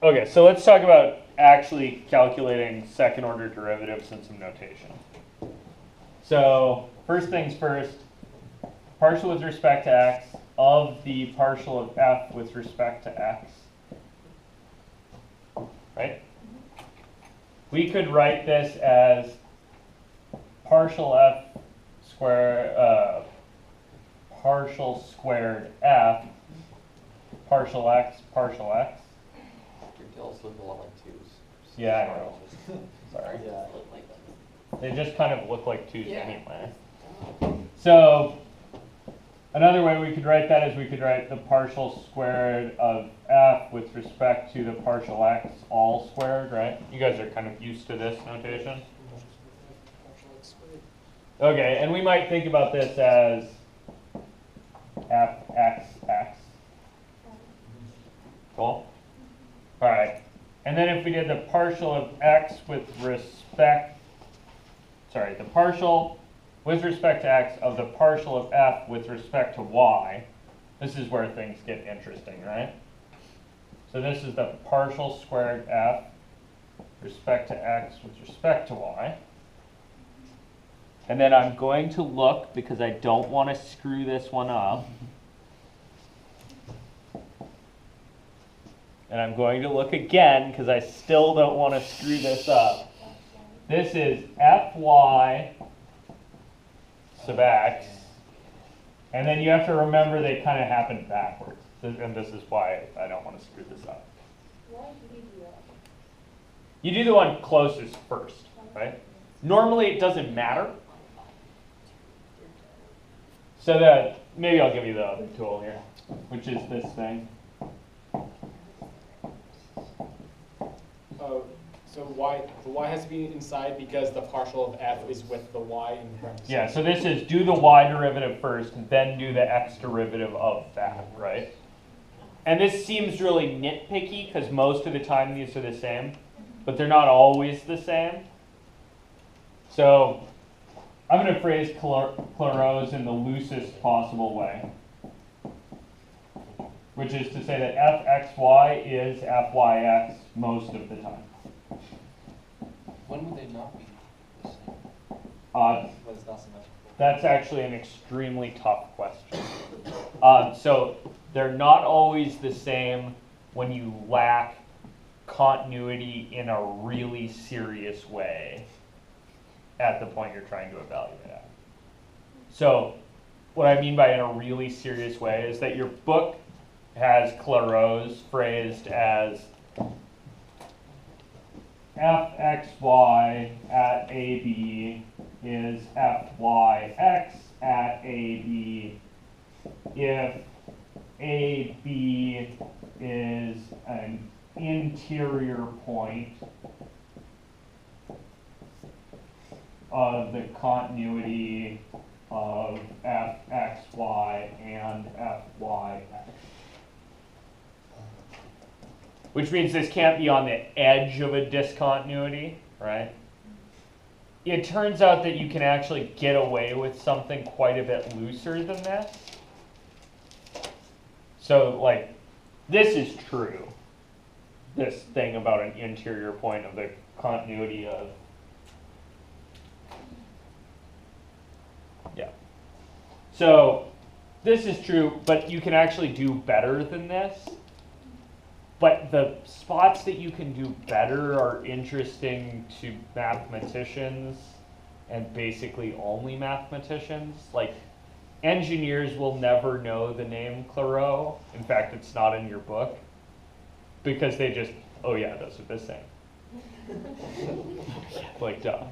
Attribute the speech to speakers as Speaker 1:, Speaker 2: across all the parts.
Speaker 1: Okay, so let's talk about actually calculating second order derivatives and some notation. So first things first, partial with respect to x of the partial of f with respect to x, right? We could write this as partial f square, partial squared f, partial x, partial x.
Speaker 2: Your tails look a lot like twos.
Speaker 1: Yeah, I know. Sorry.
Speaker 2: Yeah.
Speaker 1: They just kind of look like twos
Speaker 3: Yeah.
Speaker 1: anyway. So another way we could write that is we could write the partial squared of f with respect to the partial x all squared, right? You guys are kind of used to this notation. Okay, and we might think about this as fxx. Cool? All right. And then if we did the partial of x with respect, the partial with respect to x of the partial of f with respect to y, this is where things get interesting, right? So this is the partial squared f with respect to x with respect to y. And then I'm going to look, because I don't want to screw this one up. And I'm going to look again, because I still don't want to screw this up. This is fy sub x. And then you have to remember they kind of happen backwards. And this is why I don't want to screw this up.
Speaker 3: Why do you do that?
Speaker 1: You do the one closest first, right? Normally it doesn't matter. So that, maybe I'll give you the other tool here, which is this thing.
Speaker 4: So the y has to be inside because the partial of f is with the y in parentheses.
Speaker 1: Yeah, so this is do the y derivative first, and then do the x derivative of that, right? And this seems really nitpicky, because most of the time these are the same, but they're not always the same. So I'm going to phrase Clairaut's in the loosest possible way, which is to say that fxy is fyx most of the time.
Speaker 2: When would they not be the same? When it's not symmetrical?
Speaker 1: That's actually an extremely tough question. So they're not always the same when you lack continuity in a really serious way at the point you're trying to evaluate at. So what I mean by in a really serious way is that your book has Clairaut's phrased as fxy at AB is fyx at AB if AB is an interior point of the continuity of fxy and fyx. Which means this can't be on the edge of a discontinuity, right? It turns out that you can actually get away with something quite a bit looser than this. So, like, this is true. This thing about an interior point of the continuity of, yeah. So, this is true, but you can actually do better than this. But the spots that you can do better are interesting to mathematicians and basically only mathematicians. Like, engineers will never know the name Clairaut. In fact, it's not in your book. Because they just, oh yeah, those are the same. Like, duh.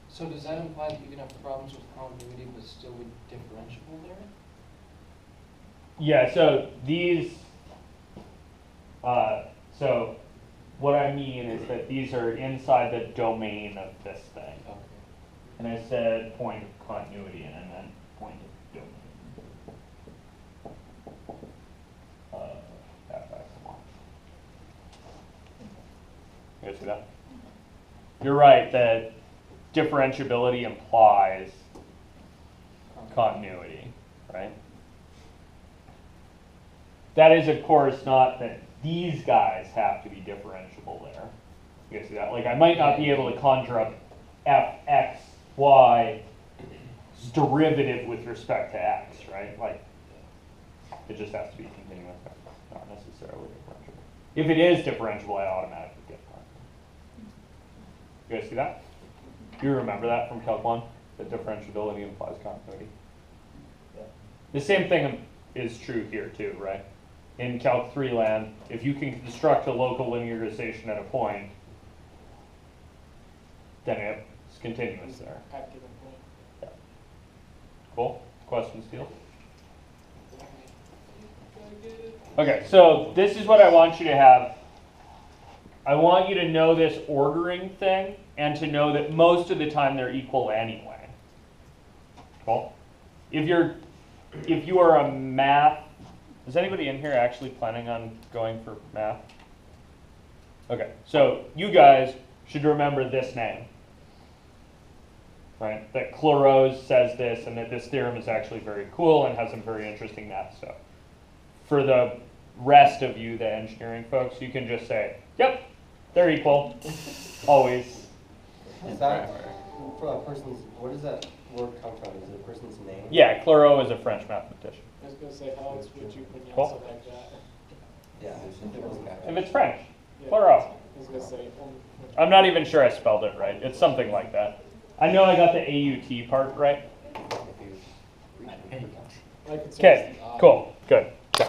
Speaker 2: So does that imply that you can have problems with continuity but still be differentiable there?
Speaker 1: Yeah, so these, so what I mean is that these are inside the domain of this thing.
Speaker 2: Okay.
Speaker 1: And I said point of continuity, and I meant point of domain. You guys see that? You're right that differentiability implies continuity, right? That is, of course, not that these guys have to be differentiable there. You guys see that? Like I might not be able to conjure up fxy derivative with respect to x, right? Like it just has to be continuous, not necessarily differentiable. If it is differentiable, I automatically get part. You guys see that? Do you remember that from Calc 1? That differentiability implies continuity.
Speaker 2: Yeah.
Speaker 1: The same thing is true here too, right? In Calc 3 land, if you can construct a local linearization at a point, then it's continuous there.
Speaker 4: At given point.
Speaker 1: Yeah. Cool? Questions, Steele? Okay, so this is what I want you to have. I want you to know this ordering thing and to know that most of the time they're equal anyway. Cool? If you are a math, is anybody in here actually planning on going for math? Okay, so you guys should remember this name. Right? That Claureau's says this and that this theorem is actually very cool and has some very interesting math stuff. For the rest of you, the engineering folks, you can just say, yep, they're equal, always.
Speaker 5: Is that for a person's, where does that word come from? Is it a person's name?
Speaker 1: Yeah, Claureau is a French mathematician.
Speaker 4: I was gonna say, how else would you pronounce
Speaker 1: Cool.
Speaker 4: it like that?
Speaker 5: Yeah, if it wasn't that.
Speaker 1: If it's French,
Speaker 4: Yeah.
Speaker 1: Claureau.
Speaker 4: I was gonna say,
Speaker 1: I'm not even sure I spelled it right. It's something like that. I know I got the AUT part right.
Speaker 4: I could say
Speaker 1: Okay,
Speaker 4: it's the odd.
Speaker 1: cool, good.